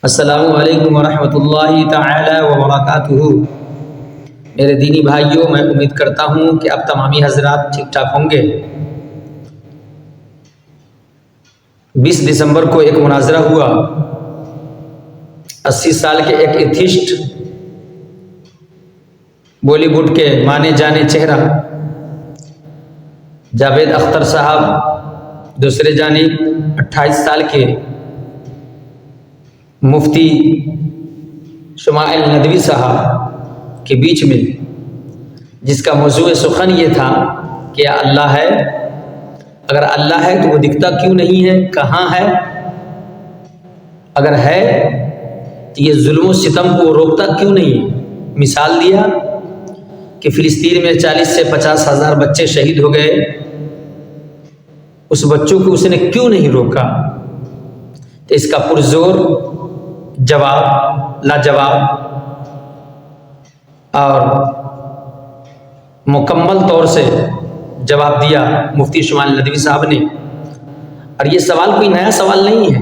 अस्सलामु अलैकुम वरहमतुल्लाहि तआला व बरकातुहू। मेरे दीनी भाइयों, मैं उम्मीद करता हूँ कि अब तमामी हजरात ठीक ठाक होंगे। 20 दिसंबर को एक मुनाजरा हुआ। 80 साल के एक एथिस्ट, बॉलीवुड के माने जाने चेहरा जावेद अख्तर साहब, दूसरे जानिब 28 साल के मुफ्ती शुमाइल नदवी साहब के बीच में, जिसका मौजूद सुखन ये था कि अल्लाह है, अगर अल्लाह है तो वो दिखता क्यों नहीं है, कहाँ है, अगर है तो ये जुल्म सितम को रोकता क्यों नहीं। मिसाल दिया कि फ़िलिस्तीन में 40 से 50 हज़ार बच्चे शहीद हो गए, उस बच्चों को उसने क्यों नहीं रोका। तो इसका पुरजोर जवाब, लाजवाब और मुकम्मल तौर से जवाब दिया मुफ्ती शुमाइल नदवी साहब ने। और ये सवाल कोई नया सवाल नहीं है,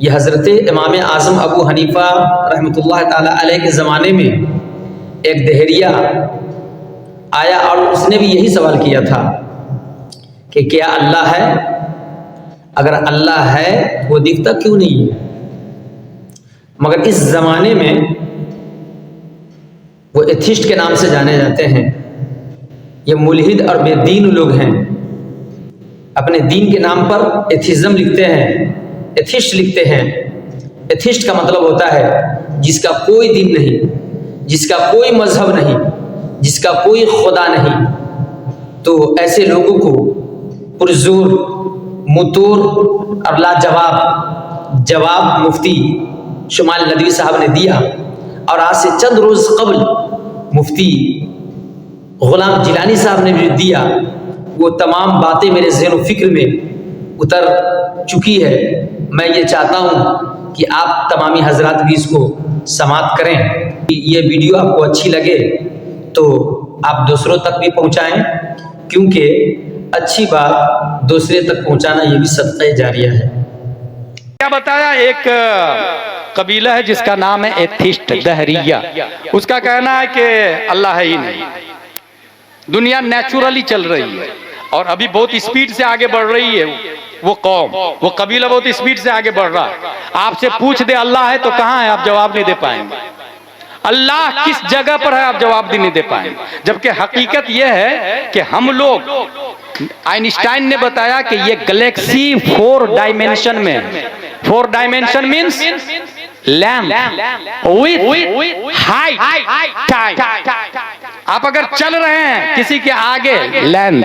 ये हज़रत इमाम आज़म अबू हनीफ़ा रहमतुल्लाह ताला अलैह के ज़माने में एक दहरिया आया और उसने भी यही सवाल किया था कि क्या अल्लाह है, अगर अल्लाह है वो दिखता क्यों नहीं है। मगर इस ज़माने में वो एथिस्ट के नाम से जाने जाते हैं, ये मुल्हिद और बेदीन लोग हैं। अपने दीन के नाम पर एथिज़्म लिखते हैं, एथिस्ट लिखते हैं। एथिस्ट का मतलब होता है जिसका कोई दीन नहीं, जिसका कोई मजहब नहीं, जिसका कोई खुदा नहीं। तो ऐसे लोगों को पुरजोर, मुतूर और लाजवाब जवाब मुफ्ती शुमाइल नदवी साहब ने दिया। और आज से चंद रोज़ कबल मुफ्ती गुलाम जिलानी साहब ने भी दिया। वो तमाम बातें मेरे ज़हन व फ़िक्र में उतर चुकी है। मैं ये चाहता हूँ कि आप तमामी हजरात भी इसको समाअत करें। ये वीडियो आपको अच्छी लगे तो आप दूसरों तक भी पहुँचाएँ, क्योंकि अच्छी बात दूसरे तक पहुँचाना ये भी सदक़े जारिया है। क्या बताया, एक कबीला है जिसका नाम है एथिस्ट, दहरिया। उसका कहना है कि अल्लाह है ही नहीं। दुनिया नेचुरली चल रही है और अभी बहुत स्पीड से आगे बढ़ रही है। वो कौम, वो कबीला बहुत स्पीड से आगे बढ़ रहा है। आपसे पूछ दे अल्लाह है तो कहाँ है, आप जवाब नहीं दे पाएंगे। अल्लाह किस जगह पर है, आप जवाब नहीं दे पाएंगे। जबकि हकीकत यह है कि हम लोग, आइंस्टाइन ने बताया कि ये गैलेक्सी 4 डायमेंशन में है। 4 dimension means lamp with height time. आप अगर चल रहे हैं किसी के आगे लेंथ,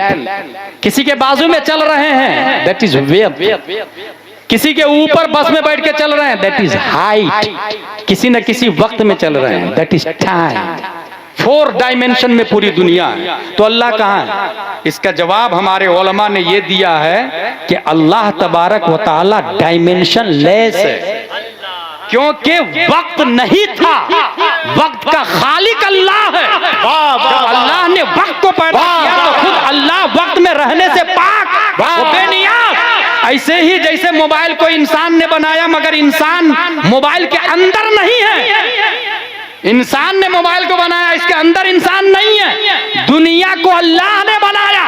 किसी के बाजू में चल रहे हैं दैट इज वेट, किसी के ऊपर बस में बैठ के चल रहे हैं दैट इज हाइट, किसी न किसी वक्त में चल रहे हैं दैट इज टाइम। 4 डायमेंशन में पूरी दुनिया है। तो अल्लाह कहाँ है? इसका जवाब हमारे उलमा ने ये दिया है कि अल्लाह तबारक व तआला डायमेंशन लेस है, क्योंकि वक्त नहीं था, वक्त का खालिक अल्लाह है। जब अल्लाह ने वक्त को पैदा किया तो खुद अल्लाह वक्त में रहने से पाक, बेनियाज। ऐसे ही जैसे मोबाइल को इंसान ने बनाया, मगर इंसान मोबाइल के अंदर नहीं है। इंसान ने मोबाइल को बनाया, इसके अंदर इंसान नहीं है। दुनिया को अल्लाह ने बनाया।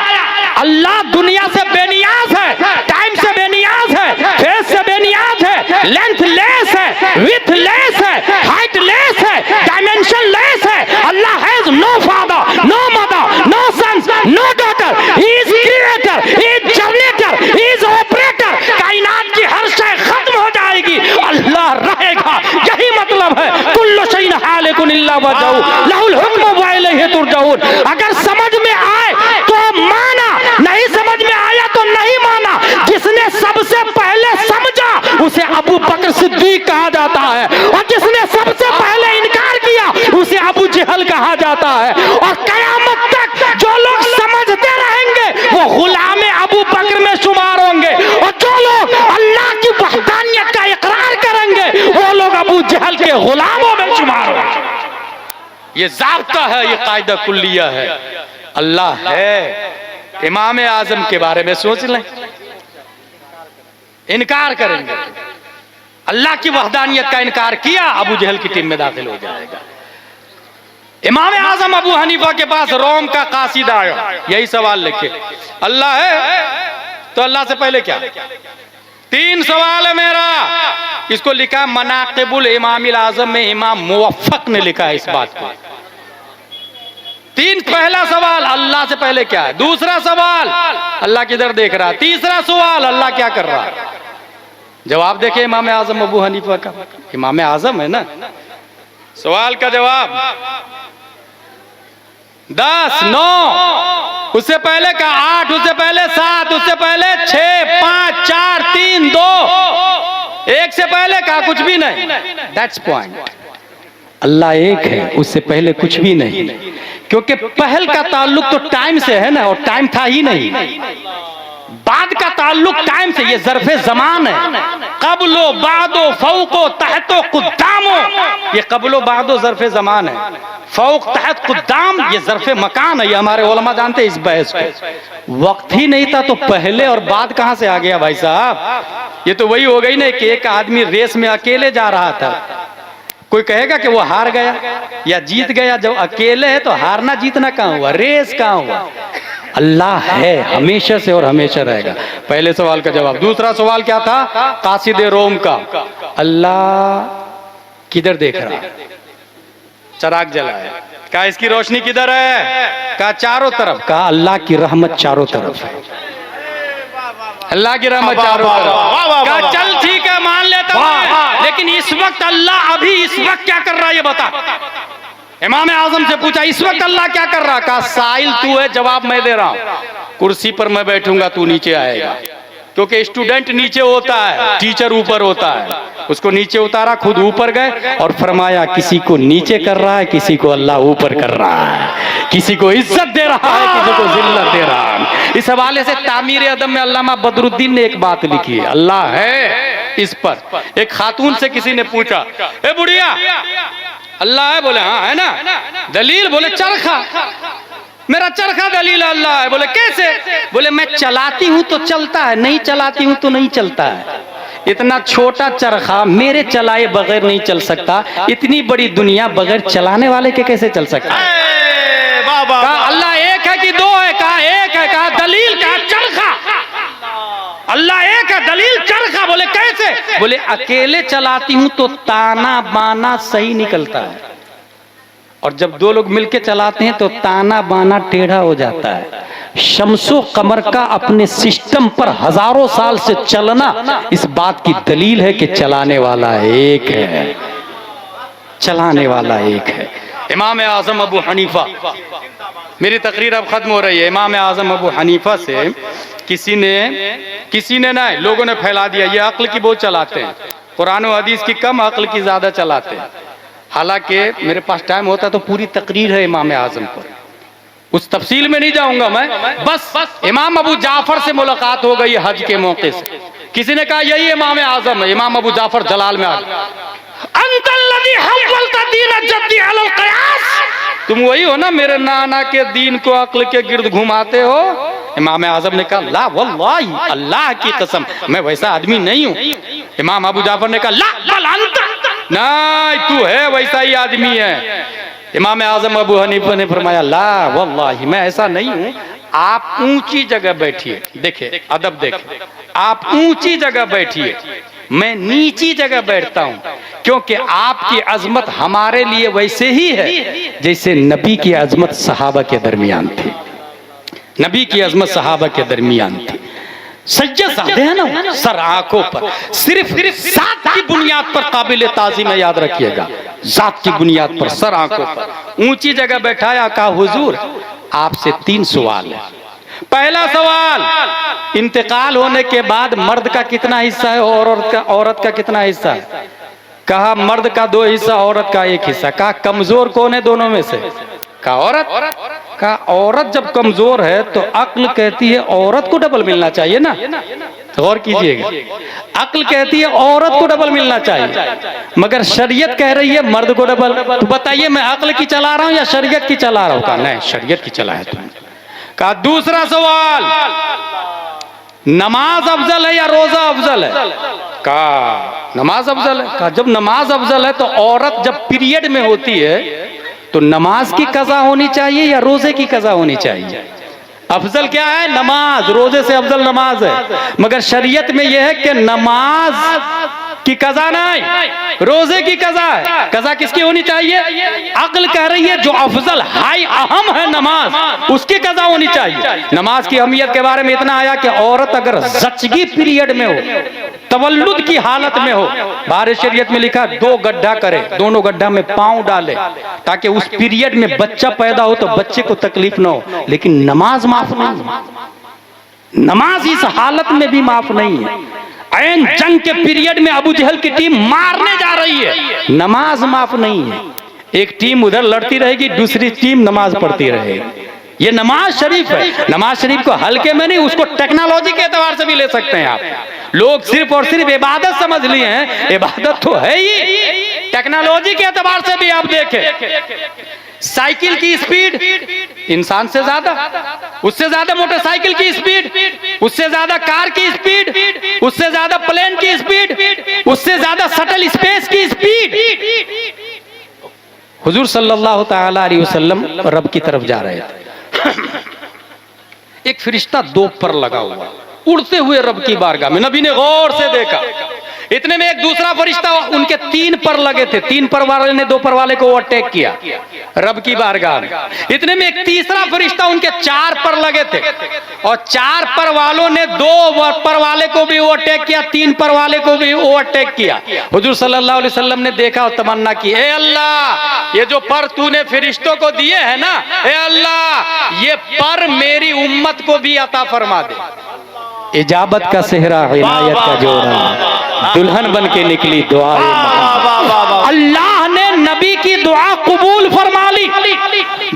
अल्लाह दुनिया से बेनियाज है, टाइम से बेनियाज है, फेस से बेनियाज है, लेंथ लेस है, विथ लेस है, हाइट लेस है, डायमेंशन लेस है। अल्लाह has no father, no mother, no sons, no daughter. He is creator, he is generator, he is operator. कायनात की हर शय खत्म हो जाएगी, अल्लाह रहेगा। यही मतलब है कुल्लु शैइन हालिकुन इल्ला वजहू लहुल हुक्मु व इलैहि तुरजऊन। अगर समझ में आए तो माना, नहीं समझ में आया तो नहीं माना। जिसने सबसे पहले समझा उसे अबू बकर सिद्दीक कहा जाता है, और जिसने सबसे पहले इनकार किया उसे अबू जहल कहा जाता है। और कयामत तक जो लोग समझते रहेंगे वो गुलाम अबू बकर में शुमार होंगे, और जो लोग अल्लाह की वहदानियत का इकरार करेंगे वो लोग अबू जहल के गुलामों में शुमार होंगे। ये ज़ाब्ता है, ये कायदा कुल्लिया है। अल्लाह है। इमाम आज़म के बारे में सोच लें, इनकार करेंगे। अल्लाह की वहदानियत का इनकार किया, अबू जहल की टीम में दाखिल हो जाएगा। इमाम आजम अबू हनीफा के पास रोम का कासिद आया, यही सवाल लिखे, अल्लाह है तो अल्लाह से पहले क्या? 3 सवाल है मेरा। इसको लिखा मनाकिबुल इमामिल आजम में इमाम मुवफ्फक ने लिखा है इस बात को। 3 पहला सवाल अल्लाह से पहले क्या है, दूसरा सवाल अल्लाह किधर देख रहा है, तीसरा सवाल अल्लाह क्या कर रहा है। जवाब देखे इमाम आजम अबू हनीफा का, इमाम आजम है ना। सवाल का जवाब 10, 9, उससे पहले का 8, उससे पहले 7, उससे पहले 6, 5, 4, 3, 2, 1 से पहले का कुछ भी नहीं। That's point. अल्लाह एक है, उससे पहले कुछ भी नहीं, क्योंकि पहल का ताल्लुक तो टाइम से है ना, और टाइम था ही नहीं। बाद का ताल्लुक टाइम से, ये ज़र्फ़े ज़मान है। क़ब्लो बादो फ़ौक़ो तहतो क़ुद्दामो, ये क़ब्लो बादो ज़र्फ़े ज़मान है। फ़ौक़ तहत क़ुद्दाम ये ज़र्फ़े मकान है। ये हमारे उलमा जानते हैं इस बहस को। वक्त ही नहीं था तो पहले और बाद कहां से आ गया भाई साहब। ये तो वही हो गई ना कि एक आदमी रेस में अकेले जा रहा था, कोई कहेगा कि वो हार गया या जीत गया। जब अकेले है तो हारना जीतना कहां हुआ, रेस कहां हुआ। अल्लाह है, हमेशा से और हमेशा रहेगा। पहले सवाल का जवाब। दूसरा सवाल क्या था, कासिद रोम का, अल्लाह किधर देख रहा, चराग जलाया, कहा इसकी रोशनी किधर है, कहा चारों तरफ, कहा अल्लाह की रहमत चारों तरफ है, अल्लाह की रहमत चारों तरफ। कहा चल ठीक है मान लेता हूं, लेकिन इस वक्त अल्लाह अभी इस वक्त क्या कर रहा है ये बता। इमाम आजम से पूछा इस वक्त अल्लाह क्या कर रहा, कहा साइल तू है, जवाब मैं दे रहा हूं, कुर्सी पर मैं बैठूंगा तू नीचे आएगा। क्योंकि स्टूडेंट नीचे होता है, टीचर ऊपर होता है। उसको नीचे उतारा, खुद ऊपर गए और फरमाया किसी को नीचे कर रहा है, किसी को अल्लाह ऊपर कर रहा है, किसी को इज्जत दे रहा है, किसी को जिल्लत दे रहा है। इस हवाले से तामीर अदब में अल्लामा बदरुद्दीन ने एक बात लिखी है, अल्लाह है इस पर। एक खातून से किसी ने पूछा, ए बुढ़िया अल्लाह है, बोले हाँ है ना, दलील, बोले चरखा, मेरा चरखा दलील अल्लाह है। बोले कैसे, बोले मैं चलाती हूं तो चलता है, नहीं चलाती हूं तो नहीं चलता है। इतना छोटा चरखा मेरे चलाए बगैर नहीं चल सकता, इतनी बड़ी दुनिया बगैर चलाने वाले के कैसे चल सकता है। कहा अल्लाह एक है कि दो है, कहा एक है, कहा दलील, कहा चरखा, अल्लाह एक है, दलील चरखा। बोले कैसे, बोले अकेले चलाती हूं तो ताना बाना सही निकलता है, और जब 2 लोग मिलके चलाते हैं तो ताना बाना टेढ़ा हो जाता है। शम्सो कमर का अपने सिस्टम पर हजारों साल से चलना इस बात की दलील है कि चलाने वाला एक है, चलाने वाला एक है। इमाम आजम अबू हनीफा, मेरी तकरीर अब खत्म हो रही है। इमाम आजम अबू हनीफा से किसी ने नहीं, लोगों ने फैला दिया ये अक्ल की बहुत चलाते हैं, कुरान और हदीस की कम, अक्ल की ज्यादा चलाते हैं। हालांकि मेरे पास टाइम होता तो पूरी तकरीर है इमाम आजम पर, उस तफसील में नहीं जाऊंगा मैं। बस इमाम अबू जाफर से मुलाकात हो गई हज के मौके से, किसी ने कहा यही इमाम आजम है। इमाम अबू जाफर जलाल में आ गए, तुम वही हो ना मेरे नाना के दीन को अक्ल के गिर्द घुमाते हो। इमाम आजम ने कहा ला वल्लाही, अल्लाह की कसम मैं वैसा आदमी नहीं हूँ। इमाम अबू जाफर ने कहा ला बल अंत, नहीं तू है वैसा ही आदमी है। इमाम आजम अबू हनीफा ने फरमाया ला वल्लाही मैं ऐसा नहीं हूँ, आप ऊंची जगह बैठिए। देखे अदब देखे, आप ऊंची जगह बैठिए, मैं नीची जगह बैठता हूं, क्योंकि आपकी अजमत हमारे लिए वैसे ही है जैसे नबी की अजमत सहाबा के दरमियान थी। नबी की अजमत सहाबा के दरमियान थी। सज्जद है ना, सर आंखों पर, सिर्फ जात की बुनियाद पर काबिल ताज़ीम है, याद रखिएगा, जात की बुनियाद पर, सर आंखों पर, ऊंची जगह बैठाया। कहा हुजूर आपसे 3 सवाल है। पहला सवाल, इंतकाल होने के बाद मर्द का कितना हिस्सा है और औरत का कितना हिस्सा है। कहा मर्द का 2 हिस्सा, औरत का 1 हिस्सा। कहा कमजोर कौन है दोनों में से, कहा औरत। कहा औरत जब कमजोर है तो अक्ल कहती है औरत को डबल मिलना चाहिए ना, गौर कीजिएगा, अक्ल कहती है औरत को डबल मिलना चाहिए, मगर शरीयत कह रही है मर्द को डबल। तो बताइए मैं अक्ल की चला रहा हूं या शरीयत की चला रहा हूं। कहा नहीं शरीयत की चला है तुमने। कहा दूसरा सवाल, नमाज अफजल है या रोजा अफजल है? कहा नमाज अफजल है। कहा जब नमाज अफजल है तो औरत जब पीरियड में होती है तो नमाज की कज़ा होनी चाहिए या रोजे की कज़ा होनी चाहिए? अफजल क्या है? नमाज। रोजे से अफजल नमाज है, मगर शरीयत में यह है कि नमाज की कज़ा नहीं, रोजे की कज़ा है। कज़ा किसकी होनी चाहिए? अक्ल कह रही है जो अफजल हाई अहम है नमाज, उसकी कज़ा होनी चाहिए। नमाज की अहमियत के बारे में इतना आया कि औरत अगर जचगी पीरियड में हो, तवल्लुद की हालत में हो, बाहर शरीयत में लिखा 2 गड्ढा करे, दोनों गड्ढा में पांव डाले ताकि उस पीरियड में बच्चा पैदा हो तो बच्चे को तकलीफ ना हो। लेकिन नमाज माफ नहीं, नमाज इस हालत में भी माफ नहीं है। ऐन जंग के पीरियड में अबू जहल की टीम मारने जा रही है, नमाज माफ नहीं है। एक टीम उधर लड़ती रहेगी, दूसरी टीम नमाज पढ़ती रहेगी। ये नमाज शरीफ है। नमाज शरीफ को हल्के में नहीं, उसको टेक्नोलॉजी के एतबार से भी ले सकते हैं आप। लोग सिर्फ और सिर्फ इबादत समझ लिए हैं, इबादत तो है ही। टेक्नोलॉजी के एतबार से भी आप देखें, साइकिल की स्पीड इंसान से ज्यादा, उससे ज्यादा मोटरसाइकिल की स्पीड, उससे ज्यादा कार की स्पीड, उससे ज्यादा प्लेन की स्पीड, उससे ज्यादा शटल स्पेस की स्पीड। हुजूर सल्लल्लाहु ताला अलैहि वसल्लम रब की तरफ जा रहे थे। एक फरिश्ता 2 पर लगा हुआ उड़ते हुए रब की बारगाह में, नबी ने गौर से देखा। इतने में एक दूसरा फरिश्ता उनके 3 पर लगे थे, 3 पर वाले ने 2 पर वाले को ओवरटेक किया रब की बारगाह में। इतने में एक तीसरा फरिश्ता उनके 4 पर लगे थे और 4 पर वालों ने 2 पर वाले को भी ओवरटेक किया, 3 पर वाले को भी ओवरटेक किया। हुजूर सल्लल्लाहु अलैहि वसल्लम ने देखा और तमन्ना की, ए अल्लाह ये जो पर तूने फरिश्तों को दिए हैं ना, ए अल्लाह ये पर मेरी उम्मत को भी अता फरमा दे। इजाबत का सेहरा, इनायत का जोड़ा, दुल्हन बन के निकली दुआ। अल्लाह ने नबी की दुआ कबूल फरमा ली।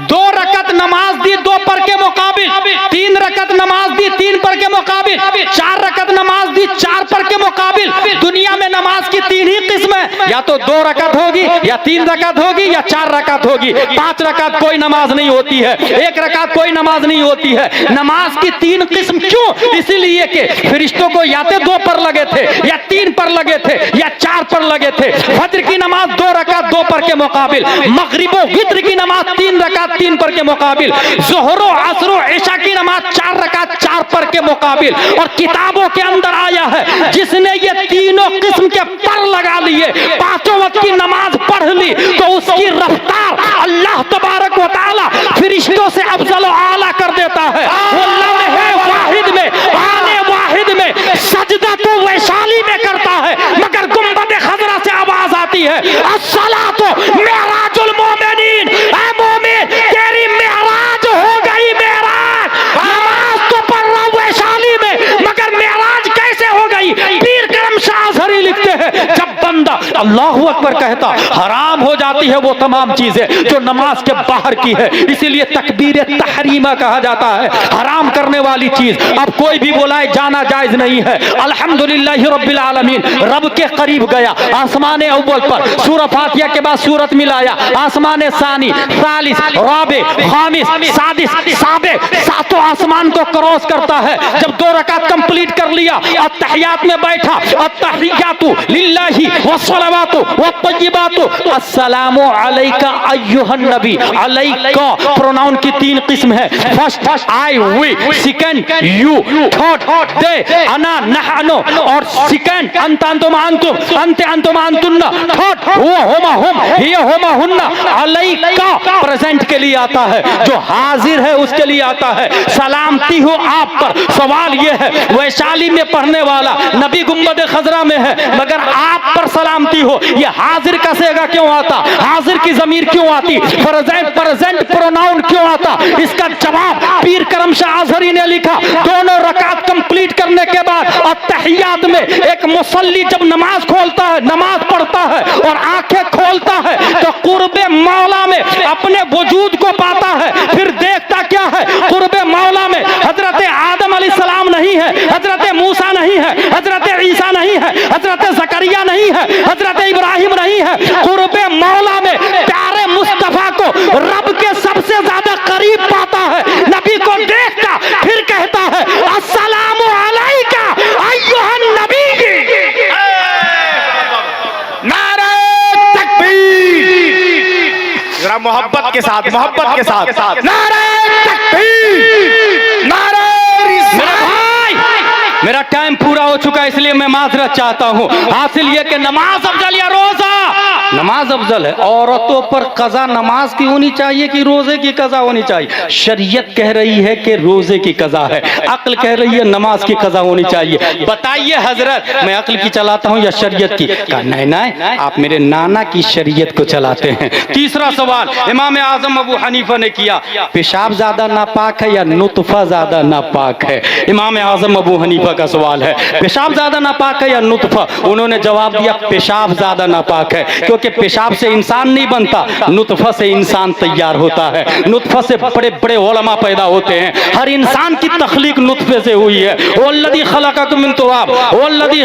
2 रकत नमाज दी 2 पर के मुकाबिल, 3 रकत नमाज दी 3 पर के मुकाबिल, 4 रकत नमाज दी 4 पर के मुकाबिल। दुनिया में नमाज की 3 ही किस्म है, या तो 2 रकत होगी, या 3 रकत होगी, या 4 रकत होगी। 5 रकत कोई नमाज नहीं होती है, 1 रकत कोई नमाज नहीं होती है। नमाज की 3 किस्म क्यों? इसीलिए कि फरिश्तों को या तो 2 पर लगे थे, या 3 पर लगे थे, या 4 पर लगे थे। फज्र की नमाज 2 रकत 2 पर के मुकाबिल, मगरिबो वित्र की नमाज 3 रकत 3 पर के मुकाबिल, ज़ोहरो असरो इशा की नमाज 4 रकत 4 पर के मुकाबिल। और किताबों के अंदर आया है जिसने ये तीनों किस्म के पर लगा लिए, 5 वक्त की नमाज पढ़ ली, तो उसकी रफ्तार अल्लाह तबारक व तआला फरिश्तों से अफजल व आला कर देता है। वो लम्हे वाहिद में, आने वाहिद में सजदा तो वैशाली में करता है, मगर गुंबद खजरा से आवाज आती है, अस्सलातु मेराजुल मोमिनीन। ऐ मोमिन तेरी मेराज हो गई, मेराज। नमाज तो पढ़ रहा हूं वैशाली में, मगर मेराज कैसे हो गई? पीर करम शाह अज़हरी लिखते हैं, जब बंदा अल्लाहु अकबर कहता हराम हो जाती है वो तमाम चीजें जो नमाज के बाहर की है। इसीलिए तकबीर तहरीमा कहा जाता है, हराम करने वाली चीज। अब कोई भी बोलाए जाना जायज नहीं है। अल्हम्दुलिल्लाह रब्बिल आलमीन, रब के करीब गया, आसमान अव्वल पर सूरह फातिहा के बाद सूरत मिलाया, आसमान सानी, सालिस, राबे, खामिस, सादिस, साबे, 7 आसमान को क्रॉस करता है। जब 2 रकात कंप्लीट कर लिया, अत्तहियात में बैठा, अत्तहियातु लिल्लाहि वस्सलावातु वत्तय्यिबातु अस्सलामु अलैका अय्युहन नबी। अलैका प्रोनाउन की 3 किस्म है, first I, we, second you, third they, अना, नहनु, और सेकंड अंत अंतुम अंतुम, अंत अंतुम अंतुन्ना, थर्ड हुवा हुमा हुम, हिया हुमा हुन्ना। अलैका प्रेजेंट के लिए आता है, जो हाजिर है उसके लिए आता है। सलामती हो आप पर। सवाल यह है, वैशाली में पढ़ने वाला नबी गुंबद खजरा में है, मगर आप पर सलामती हो, ये हाजिर का सेगा क्यों आता? हाजिर की जमीर क्यों आती? प्रेजेंट प्रोनाउन क्यों आता? इसका जवाब पीर करम शाह अज़हरी ने लिखा। 2 रकात कंप्लीट करने के बाद अत्तहियात में एक मुसल्ली जब नमाज खोलता है, नमाज पढ़ता है और आंखें खोलता है, तो कुर्बे मौला में अपने वजूद को पाता है। फिर देखता क्या है? कुर्बे मौला में हजरत आदम अलैहिस्सलाम नहीं है, हजरत मूसा नहीं है, हजरत ईसा नहीं है, हजरत ज़करिया नहीं है, हजरत इब्राहिम नहीं है। कुर्बे मौला में प्यारे मुस्तफा को रब के सबसे ज्यादा करीब पाता है। नबी को देखता फिर कहता है अस्सलामु अलैकुम। मोहब्बत के साथ, मोहब्बत के साथ नारे तकबीर, नारे रिसालत। मेरा टाइम पूरा हो चुका है, इसलिए मैं माजरत चाहता हूँ। हासिल ये कि नमाज अफजल या रोजा? नमाज अफजल है। औरतों पर कज़ा नमाज की होनी चाहिए कि रोजे की कज़ा होनी चाहिए? शरीयत कह रही है कि रोजे की कज़ा है, अक्ल कह रही है नमाज की कज़ा होनी चाहिए। बताइए हजरत, मैं अक्ल की चलाता हूँ या शरीयत की? कहा नहीं नहीं, आप मेरे नाना की शरीयत को चलाते हैं। तीसरा सवाल इमाम आजम अबू हनीफा ने किया, पेशाब ज्यादा नापाक है या नुतफा ज्यादा नापाक है? इमाम आजम अबू हनीफा का सवाल है, पेशाब ज्यादा नापाक है या नुतफा? उन्होंने जवाब दिया पेशाब ज्यादा नापाक है, क्योंकि पेशाब से इंसान नहीं बनता, नुतफा से इंसान तैयार होता है। नुतफा से बड़े बड़े उलमा पैदा होते हैं। हर इंसान की तख्लीक नुतफे से हुई है। वल्लज़ी खलक़कुम मिन तुराब, वल्लज़ी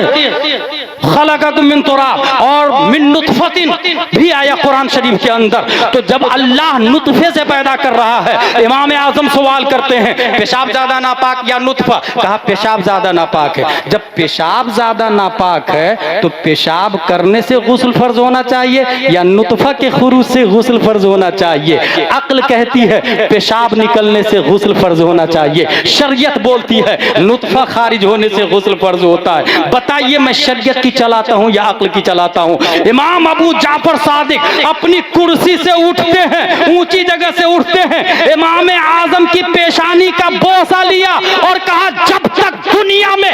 खलक़कुम मिन तुराब, और मिन नुतफतिन भी आया कुरान शरीफ के अंदर। तो जब अल्लाह नुतफे से पैदा कर रहा है, इमाम आजम सवाल करते हैं पेशाब ज्यादा नापाक या नुतफा? कहा पेशाब ज्यादा नापाक है। जब पेशाब ज्यादा नापाक है तो पेशाब करने से गुस्ल फर्ज होना चाहिए या नुतफा के खुरूज से गुस्ल फर्ज होना चाहिए? अक्ल कहती है पेशाब निकलने से गुस्ल फर्ज होना चाहिए, शरीयत बोलती है नुतफा खारिज होने से गुस्ल फर्ज होता है। बताइए मैं शरीयत की चलाता हूं या अक्ल की चलाता हूं? इमाम अबू जाफर सादिक अपनी कुर्सी से उठते हैं, ऊंची जगह से उठते हैं, इमाम आजम की पेशानी का बोसा लिया और कहा जब तक दुनिया में